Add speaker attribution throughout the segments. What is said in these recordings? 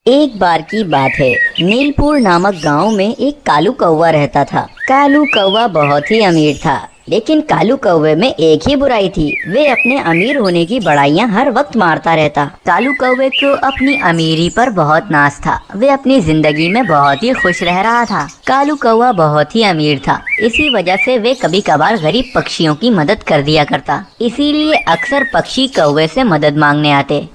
Speaker 1: एक बार की बात है, नीलपुर नामक गांव में एक कालू कौवा रहता था। कालू कौवा बहुत ही अमीर था, लेकिन कालू कौवे में एक ही बुराई थी। वे अपने अमीर होने की बड़ाइयां हर वक्त मारता रहता। कालू कौवे को अपनी अमीरी पर बहुत नाज था। वे अपनी जिंदगी में बहुत ही खुश रह रहा था। कालू कौवा बहुत ही अमीर था, इसी वजह से वे कभी कभार गरीब पक्षियों की मदद कर दिया करता। इसीलिए अक्सर पक्षी कौवे से मदद मांगने आते।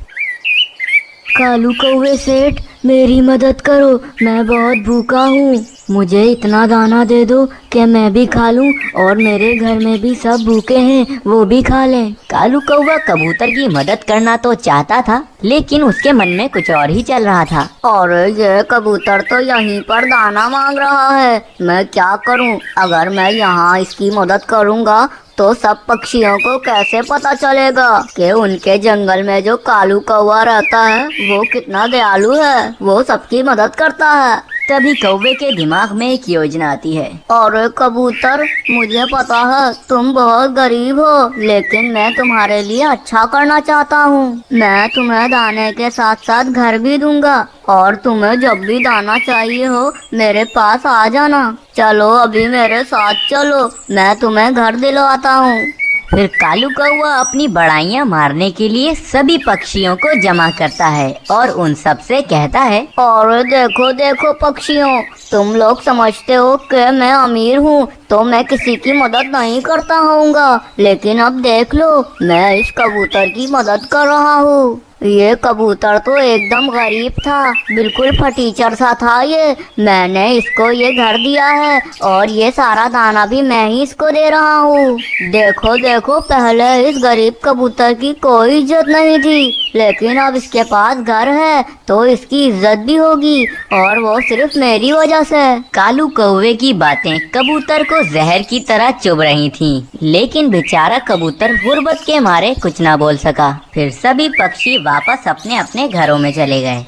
Speaker 1: कालू कौवे सेठ, मेरी मदद करो, मैं बहुत भूखा हूँ। मुझे इतना दाना दे दो कि मैं भी खा लूँ और मेरे घर में भी सब भूखे हैं, वो भी खा लें। कालू कौवा कबूतर की मदद करना तो चाहता था, लेकिन उसके मन में कुछ और ही चल रहा था। और ये कबूतर तो यहीं पर दाना मांग रहा है, मैं क्या करूँ? अगर मैं यहाँ इसकी मदद करूँगा तो सब पक्षियों को कैसे पता चलेगा कि उनके जंगल में जो कालू कौवा रहता है वो कितना दयालु है, वो सबकी मदद करता है। तभी कौवे के दिमाग में एक योजना आती है। और कबूतर, मुझे पता है तुम बहुत गरीब हो, लेकिन मैं तुम्हारे लिए अच्छा करना चाहता हूँ। मैं तुम्हें दाने के साथ साथ घर भी दूंगा और तुम्हें जब भी दाना चाहिए हो मेरे पास आ जाना। चलो अभी मेरे साथ चलो, मैं तुम्हें घर दिलवाता हूँ। फिर कालू कौवा अपनी बड़ाइयाँ मारने के लिए सभी पक्षियों को जमा करता है और उन सब से कहता है, और देखो देखो पक्षियों, तुम लोग समझते हो कि मैं अमीर हूँ तो मैं किसी की मदद नहीं करता होऊंगा, लेकिन अब देख लो, मैं इस कबूतर की मदद कर रहा हूँ। ये कबूतर तो एकदम गरीब था, बिल्कुल फटीचर सा था ये। मैंने इसको ये घर दिया है और ये सारा दाना भी मैं ही इसको दे रहा हूँ। देखो देखो, पहले इस गरीब कबूतर की कोई इज्जत नहीं थी, लेकिन अब इसके पास घर है तो इसकी इज्जत भी होगी, और वो सिर्फ मेरी वजह से। कालू कौवे की बातें कबूतर को जहर की तरह चुभ रही थीं, लेकिन बेचारा कबूतर गुर्बत के मारे कुछ ना बोल सका। फिर सभी पक्षी वापस अपने अपने घरों में चले गए।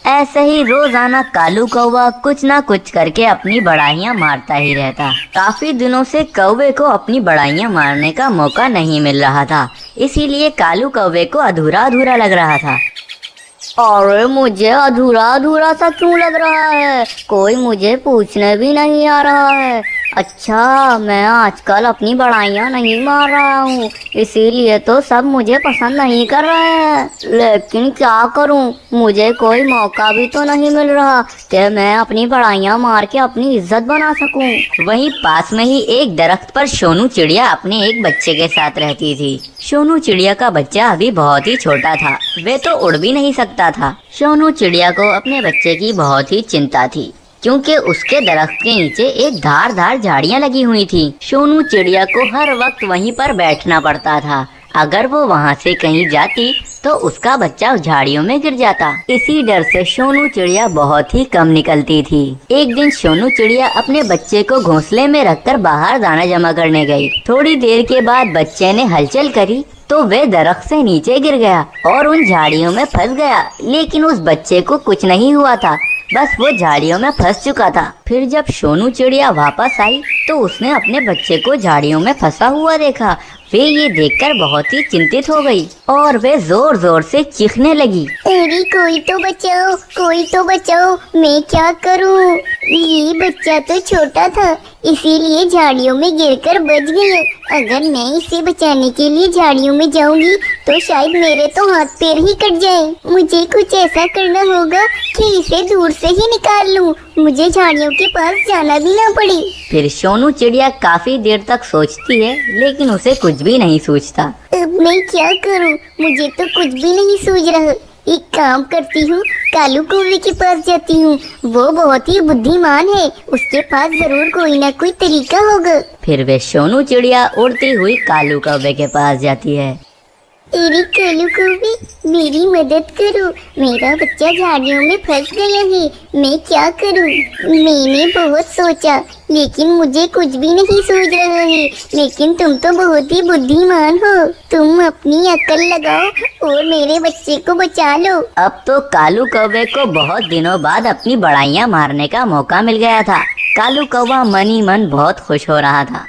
Speaker 1: ऐसे ही रोजाना कालू कौवा कुछ ना कुछ करके अपनी बड़ाइयाँ मारता ही रहता। काफी दिनों से कौवे को अपनी बड़ाइयाँ मारने का मौका नहीं मिल रहा था, इसीलिए कालू कौवे को अधूरा अधूरा लग रहा था। और मुझे अधूरा अधूरा सा क्यों लग रहा है? कोई मुझे पूछने भी नहीं आ रहा है। अच्छा, मैं आजकल अपनी बड़ाइयाँ नहीं मार रहा हूँ, इसीलिए तो सब मुझे पसंद नहीं कर रहे हैं। लेकिन क्या करूँ, मुझे कोई मौका भी तो नहीं मिल रहा कि मैं अपनी बड़ाइयाँ मार के अपनी इज्जत बना सकूँ। वहीं पास में ही एक दरख्त पर सोनू चिड़िया अपने एक बच्चे के साथ रहती थी। सोनू चिड़िया का बच्चा अभी बहुत ही छोटा था, वे तो उड़ भी नहीं सकता था। सोनू चिड़िया को अपने बच्चे की बहुत ही चिंता थी, क्योंकि उसके दरख्त के नीचे एक धारदार झाड़ियाँ लगी हुई थी। सोनू चिड़िया को हर वक्त वहीं पर बैठना पड़ता था। अगर वो वहाँ से कहीं जाती तो उसका बच्चा झाड़ियों में गिर जाता। इसी डर से सोनू चिड़िया बहुत ही कम निकलती थी। एक दिन सोनू चिड़िया अपने बच्चे को घोंसले में रखकर बाहर दाना जमा करने गई। थोड़ी देर के बाद बच्चे ने हलचल करी तो वे दरख्त से नीचे गिर गया और उन झाड़ियों में फंस गया। लेकिन उस बच्चे को कुछ नहीं हुआ था, बस वो झाड़ियों में फंस चुका था। फिर जब सोनू चिड़िया वापस आई तो उसने अपने बच्चे को झाड़ियों में फंसा हुआ देखा। वे ये देखकर बहुत ही चिंतित हो गई और वे जोर जोर से चीखने लगी,
Speaker 2: अरे कोई तो बचाओ, कोई तो बचाओ, मैं क्या करूं? ये बच्चा तो छोटा था, इसीलिए झाड़ियों में गिरकर बच गया। अगर मैं इसे बचाने के लिए झाड़ियों में जाऊंगी तो शायद मेरे तो हाथ पैर ही कट जाए। मुझे कुछ ऐसा करना होगा कि इसे दूर से ही निकाल लूं, मुझे झाड़ियों के पास जाना भी ना पड़े।
Speaker 1: फिर सोनू चिड़िया काफी देर तक सोचती है, लेकिन उसे कुछ भी नहीं सूझता।
Speaker 2: अब मैं क्या करूं? मुझे तो कुछ भी नहीं सूझ रहा। एक काम करती हूँ, कालू कौवे के पास जाती हूँ, वो बहुत ही बुद्धिमान है, उसके पास जरूर कोई ना कोई तरीका होगा।
Speaker 1: फिर वे सोनू चिड़िया उड़ती हुई कालू कौवे के पास जाती है।
Speaker 2: अरे कालू कौवे, मेरी मदद करो, मेरा बच्चा झाड़ियों में फंस गया है, मैं क्या करूं? मैंने बहुत सोचा, लेकिन मुझे कुछ भी नहीं सूझ रहा है। लेकिन तुम तो बहुत ही बुद्धिमान हो, तुम अपनी अकल लगाओ और मेरे बच्चे को बचा लो।
Speaker 1: अब तो कालू कौवे को बहुत दिनों बाद अपनी बड़ाइयाँ मारने का मौका मिल गया था। कालू कौवा मन ही मन बहुत खुश हो रहा था।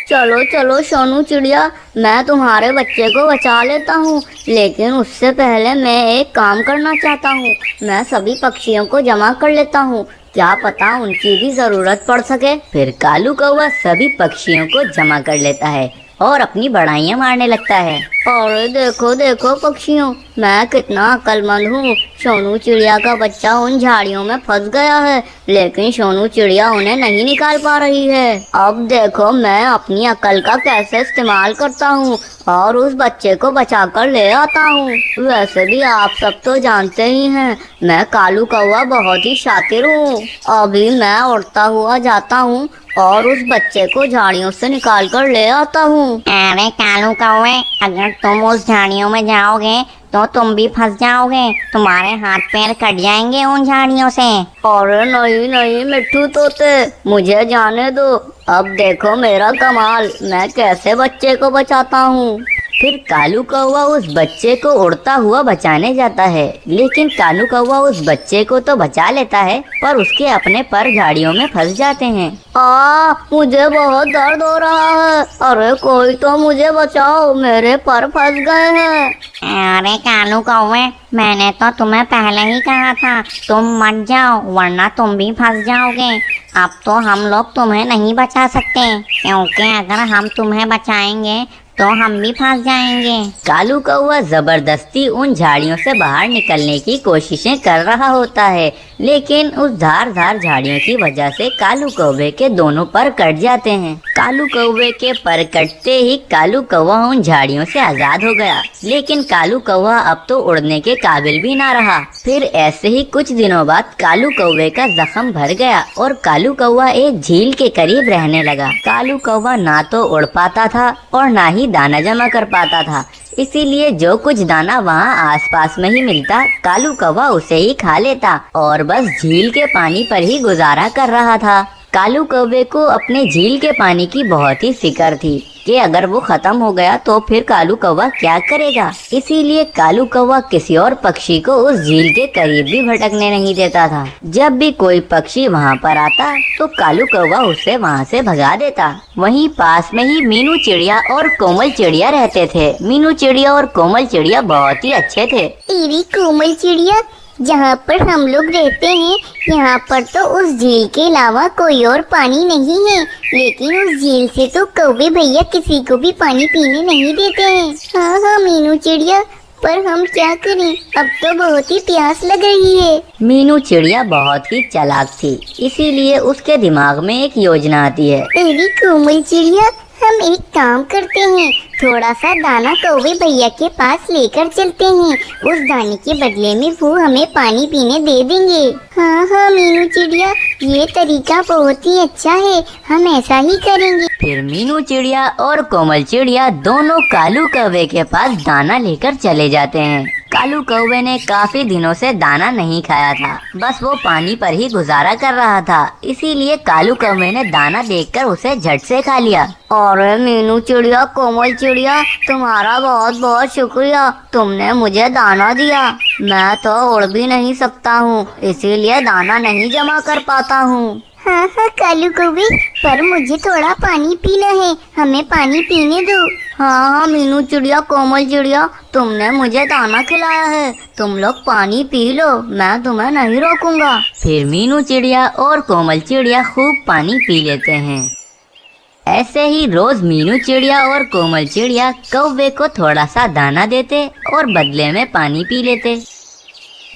Speaker 2: चलो चलो सोनू चिड़िया, मैं तुम्हारे बच्चे को बचा लेता हूँ, लेकिन उससे पहले मैं एक काम करना चाहता हूँ। मैं सभी पक्षियों को जमा कर लेता हूँ, क्या पता उनकी भी जरूरत पड़ सके।
Speaker 1: फिर कालू कौवा सभी पक्षियों को जमा कर लेता है और अपनी बड़ाइयाँ मारने लगता है।
Speaker 2: अरे देखो देखो पक्षियों, मैं कितना अक्लमंद हूँ। सोनू चिड़िया का बच्चा उन झाड़ियों में फंस गया है, लेकिन सोनू चिड़िया उन्हें नहीं निकाल पा रही है। अब देखो मैं अपनी अकल का कैसे इस्तेमाल करता हूँ और उस बच्चे को बचा कर ले आता हूँ। वैसे भी आप सब तो जानते ही हैं, मैं कालू कौवा बहुत ही शातिर हूँ। अभी मैं उड़ता हुआ जाता हूँ और उस बच्चे को झाड़ियों से निकाल कर ले आता हूँ।
Speaker 3: अरे कालू कौवे, अगर तुम उस झाड़ियों में जाओगे तो तुम भी फंस जाओगे, तुम्हारे हाथ पैर कट जाएंगे उन झाड़ियों से।
Speaker 2: अरे नहीं नहीं मिट्ठू तोते, मुझे जाने दो। अब देखो मेरा कमाल, मैं कैसे बच्चे को बचाता हूँ।
Speaker 1: फिर कालू कौवा उस बच्चे को उड़ता हुआ बचाने जाता है, लेकिन कालू कौवा उस बच्चे को तो बचा लेता है, पर उसके अपने पर झाड़ियों में फंस जाते हैं।
Speaker 2: मुझे बहुत दर्द हो रहा है। अरे कोई तो मुझे बचाओ, मेरे पर फंस गए हैं।
Speaker 3: अरे कालू कौवे, मैंने तो तुम्हें पहले ही कहा था तुम मत जाओ, वरना तुम भी फंस जाओगे। अब तो हम लोग तुम्हें नहीं बचा सकते, क्योंकि अगर हम तुम्हें बचाएंगे तो हम भी फंस जाएंगे।
Speaker 1: कालू कौवा जबरदस्ती उन झाड़ियों से बाहर निकलने की कोशिशें कर रहा होता है, लेकिन उस धारदार झाड़ियों की वजह से कालू कौवे के दोनों पर कट जाते हैं। कालू कौवे के पर कटते ही कालू कौवा उन झाड़ियों से आजाद हो गया, लेकिन कालू कौवा अब तो उड़ने के काबिल भी ना रहा। फिर ऐसे ही कुछ दिनों बाद कालू कौवे का जख्म भर गया और कालू कौवा एक झील के करीब रहने लगा। कालू कौवा ना तो उड़ पाता था और ना ही दाना जमा कर पाता था, इसीलिए जो कुछ दाना वहाँ आसपास में ही मिलता कालू कौवा उसे ही खा लेता और बस झील के पानी पर ही गुजारा कर रहा था। कालू कौवे को अपने झील के पानी की बहुत ही फिक्र थी कि अगर वो खत्म हो गया तो फिर कालू कौवा क्या करेगा। इसीलिए कालू कौवा किसी और पक्षी को उस झील के करीब भी भटकने नहीं देता था। जब भी कोई पक्षी वहाँ पर आता तो कालू कौवा उसे वहाँ से भगा देता। वहीं पास में ही मीनू चिड़िया और कोमल चिड़िया रहते थे। मीनू चिड़िया और कोमल चिड़िया बहुत ही अच्छे थे।
Speaker 2: तेरी कोमल चिड़िया, जहाँ पर हम लोग रहते हैं यहाँ पर तो उस झील के अलावा कोई और पानी नहीं है, लेकिन उस झील से तो कौवे भैया किसी को भी पानी पीने नहीं देते हैं। हाँ मीनू चिड़िया, पर हम क्या करें, अब तो बहुत ही प्यास लग रही है।
Speaker 1: मीनू चिड़िया बहुत ही चालाक थी, इसीलिए उसके दिमाग में एक योजना आती है।
Speaker 2: तेरी कोमल चिड़िया, हम एक काम करते हैं, थोड़ा सा दाना कौवे भैया के पास लेकर चलते हैं। उस दाने के बदले में वो हमें पानी पीने दे देंगे। हाँ मीनू चिड़िया, ये तरीका बहुत ही अच्छा है, हम ऐसा ही करेंगे।
Speaker 1: फिर मीनू चिड़िया और कोमल चिड़िया दोनों कालू कौवे के पास दाना लेकर चले जाते हैं। कालू कौवे ने काफी दिनों से दाना नहीं खाया था, बस वो पानी पर ही गुजारा कर रहा था, इसीलिए कालू कौवे ने दाना देखकर उसे झट से खा लिया।
Speaker 2: अरे मीनू चिड़िया, कोमल चिड़िया, तुम्हारा बहुत बहुत शुक्रिया, तुमने मुझे दाना दिया। मैं तो उड़ भी नहीं सकता हूँ, इसीलिए दाना नहीं जमा कर पाता हूँ। हाँ कालू कौवे, पर मुझे थोड़ा पानी पीना है, हमें पानी पीने दो। हाँ मीनू चिड़िया, कोमल चिड़िया, तुमने मुझे दाना खिलाया है, तुम लोग पानी पी लो, मैं तुम्हें नहीं रोकूंगा।
Speaker 1: फिर मीनू चिड़िया और कोमल चिड़िया खूब पानी पी लेते हैं। ऐसे ही रोज मीनू चिड़िया और कोमल चिड़िया कौवे को थोड़ा सा दाना देते और बदले में पानी पी लेते।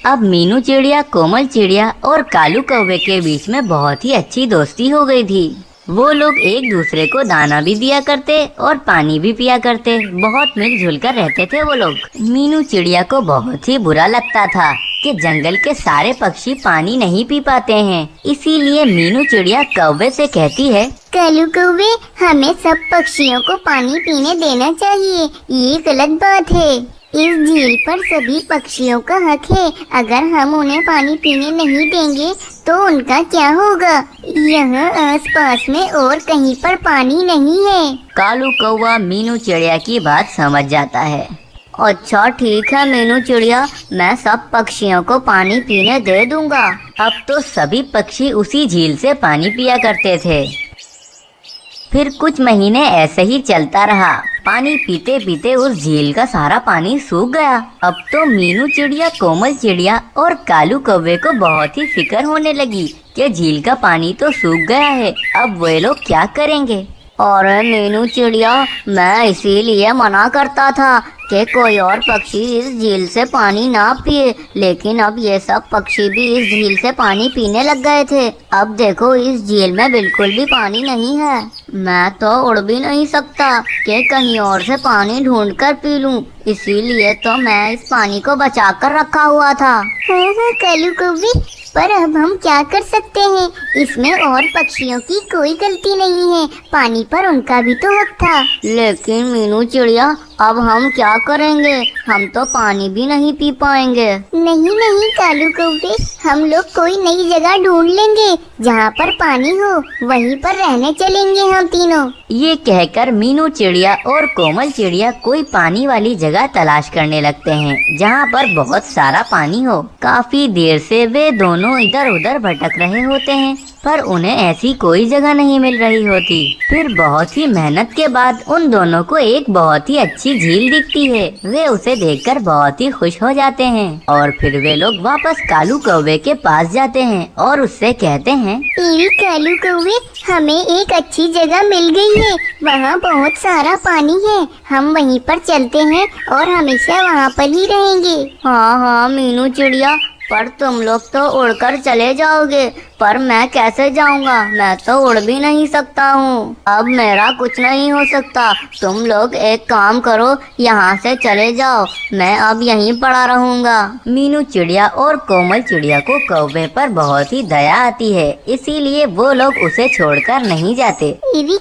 Speaker 1: अब मीनू चिड़िया, कोमल चिड़िया और कालू कौवे के बीच में बहुत ही अच्छी दोस्ती हो गई थी। वो लोग एक दूसरे को दाना भी दिया करते और पानी भी पिया करते, बहुत मिलजुल कर रहते थे वो लोग। मीनू चिड़िया को बहुत ही बुरा लगता था कि जंगल के सारे पक्षी पानी नहीं पी पाते हैं, इसीलिए मीनू चिड़िया कौवे से कहती है,
Speaker 2: कालू कौवे, हमें सब पक्षियों को पानी पीने देना चाहिए, ये गलत बात है। इस झील पर सभी पक्षियों का हक है, अगर हम उन्हें पानी पीने नहीं देंगे तो उनका क्या होगा। यहाँ आसपास में और कहीं पर पानी नहीं है।
Speaker 1: कालू कौवा मीनू चिड़िया की बात समझ जाता है।
Speaker 2: अच्छा ठीक है मीनू चिड़िया, मैं सब पक्षियों को पानी पीने दे दूंगा।
Speaker 1: अब तो सभी पक्षी उसी झील से पानी पिया करते थे। फिर कुछ महीने ऐसे ही चलता रहा। पानी पीते पीते उस झील का सारा पानी सूख गया। अब तो मीनू चिड़िया, कोमल चिड़िया और कालू कौवे को बहुत ही फिक्र होने लगी कि झील का पानी तो सूख गया है, अब वे लोग क्या करेंगे। और मीनू चिड़िया, मैं इसीलिए मना करता था कि कोई और पक्षी इस झील से पानी ना पिए, लेकिन अब ये सब पक्षी भी इस झील से पानी पीने लग गए थे। अब देखो इस झील में बिल्कुल भी पानी नहीं है। मैं तो उड़ भी नहीं सकता कि कहीं और से पानी ढूंढ कर पी लूं, इसीलिए तो मैं इस पानी को बचा कर रखा हुआ था।
Speaker 2: हाँ कालू कौवे, पर अब हम क्या कर सकते हैं, इसमें और पक्षियों की कोई गलती नहीं है, पानी पर उनका भी तो हक था।
Speaker 1: लेकिन मीनू चिड़िया, अब हम क्या करेंगे, हम तो पानी भी नहीं पी पाएंगे।
Speaker 2: नहीं नहीं कालू कौवे, हम लोग कोई नई जगह ढूंढ लेंगे जहाँ पर पानी हो, वहीं पर रहने चलेंगे हम तीनों।
Speaker 1: ये कहकर मीनू चिड़िया और कोमल चिड़िया कोई पानी वाली जगह तलाश करने लगते हैं जहाँ पर बहुत सारा पानी हो। काफी देर से वे दोनों इधर उधर भटक रहे होते हैं, पर उन्हें ऐसी कोई जगह नहीं मिल रही होती। फिर बहुत ही मेहनत के बाद उन दोनों को एक बहुत ही अच्छी झील दिखती है। वे उसे देखकर बहुत ही खुश हो जाते हैं और फिर वे लोग वापस कालू कौवे के पास जाते हैं और उससे कहते हैं,
Speaker 2: कालू कौवे, हमें एक अच्छी जगह मिल गई है, वहाँ बहुत सारा पानी है, हम वहीं पर चलते हैं और हमेशा वहाँ पर ही रहेंगे।
Speaker 1: हाँ हाँ मीनू चिड़िया, पर तुम लोग तो उड़कर चले जाओगे, पर मैं कैसे जाऊंगा, मैं तो उड़ भी नहीं सकता हूँ। अब मेरा कुछ नहीं हो सकता, तुम लोग एक काम करो, यहाँ से चले जाओ, मैं अब यहीं पड़ा रहूंगा। मीनू चिड़िया और कोमल चिड़िया को कौवे पर बहुत ही दया आती है, इसीलिए वो लोग उसे छोड़कर नहीं जाते।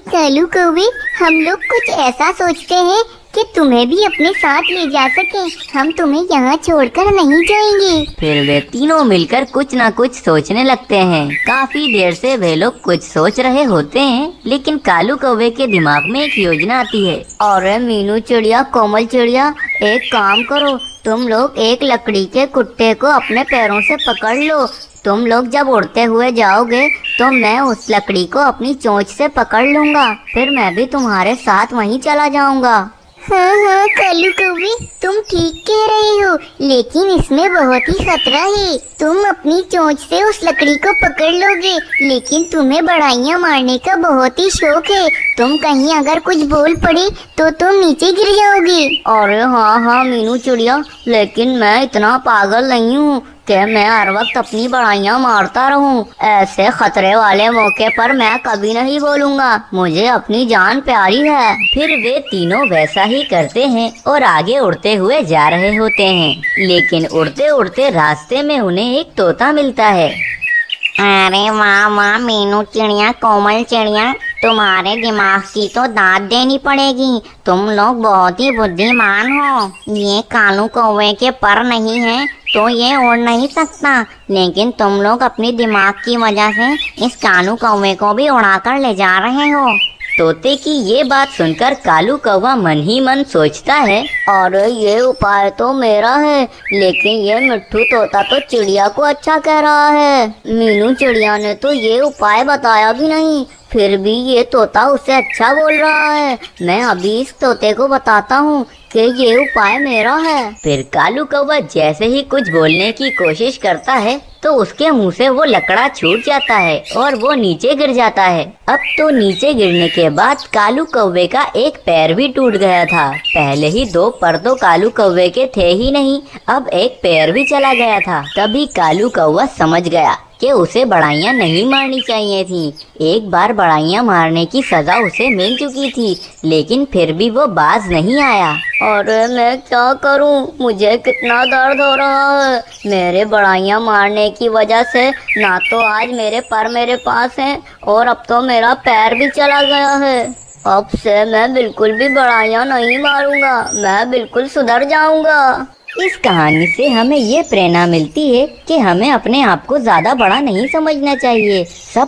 Speaker 2: कालू कौवे, हम लोग कुछ ऐसा सोचते हैं कि तुम्हें भी अपने साथ ले जा सके, हम तुम्हें यहाँ छोड़कर नहीं जाएंगे।
Speaker 1: फिर वे तीनों मिलकर कुछ न कुछ सोचने लगते हैं। काफी देर से वे लोग कुछ सोच रहे होते हैं, लेकिन कालू कौवे के दिमाग में एक योजना आती है। और मीनू चिड़िया, कोमल चिड़िया, एक काम करो, तुम लोग एक लकड़ी के कुट्टे को अपने पैरों से पकड़ लो। तुम लोग जब उड़ते हुए जाओगे तो मैं उस लकड़ी को अपनी चोंच से पकड़ लूंगा, फिर मैं भी तुम्हारे साथ वहीं चला जाऊंगा।
Speaker 2: हाँ हाँ कालू कौवे, तुम ठीक कह रहे हो, लेकिन इसमें बहुत ही खतरा है। तुम अपनी चोंच से उस लकड़ी को पकड़ लोगे, लेकिन तुम्हें बड़ाइयाँ मारने का बहुत ही शौक है, तुम कहीं अगर कुछ बोल पड़े तो तुम नीचे गिर जाओगे।
Speaker 1: अरे हाँ हाँ मीनू चिड़िया, लेकिन मैं इतना पागल नहीं हूँ कि मैं हर वक्त अपनी बड़ाइयाँ मारता रहूं। ऐसे खतरे वाले मौके पर मैं कभी नहीं बोलूंगा, मुझे अपनी जान प्यारी है। फिर वे तीनों वैसा ही करते हैं और आगे उड़ते हुए जा रहे होते हैं, लेकिन उड़ते उड़ते रास्ते में उन्हें एक तोता मिलता है।
Speaker 3: अरे वाह वाह मीनू चिड़िया, कोमल चिड़िया, तुम्हारे दिमाग की तो दाद देनी पड़ेगी, तुम लोग बहुत ही बुद्धिमान हो। ये कालू कौवे के पर नहीं है तो ये उड़ नहीं सकता, लेकिन तुम लोग अपनी दिमाग की वजह से इस कालू कौवे को भी उड़ाकर ले जा रहे हो। तोते की ये बात सुनकर कालू कौवा मन ही मन सोचता है, और ये उपाय तो मेरा है, लेकिन ये मिट्ठू तोता तो चिड़िया को अच्छा कह रहा है। मीनू चिड़िया ने तो ये उपाय बताया भी नहीं, फिर भी ये तोता उसे अच्छा बोल रहा है। मैं अभी इस तोते को बताता हूँ कि ये उपाय मेरा है। फिर कालू कौवा जैसे ही कुछ बोलने की कोशिश करता है तो उसके मुंह से वो लकड़ा छूट जाता है और वो नीचे गिर जाता है। अब तो नीचे गिरने के बाद कालू कौवे का एक पैर भी टूट गया था। पहले ही 2 पर तो कालू कौवे के थे ही नहीं, अब एक पैर भी चला गया था। तभी कालू कौवा समझ गया कि उसे बड़ाइयाँ नहीं मारनी चाहिए थी। एक बार बड़ाइयाँ मारने की सजा उसे मिल चुकी थी, लेकिन फिर भी वो बाज नहीं आया। और मैं क्या करूं, मुझे कितना दर्द हो रहा है। मेरे बड़ाइयाँ मारने की वजह से ना तो आज मेरे पर मेरे पास हैं और अब तो मेरा पैर भी चला गया है। अब से मैं बिल्कुल भी बड़ाइयाँ नहीं मारूंगा, मैं बिल्कुल सुधर जाऊंगा। इस कहानी से हमें ये प्रेरणा मिलती है कि हमें अपने आप को ज्यादा बड़ा नहीं समझना चाहिए। सब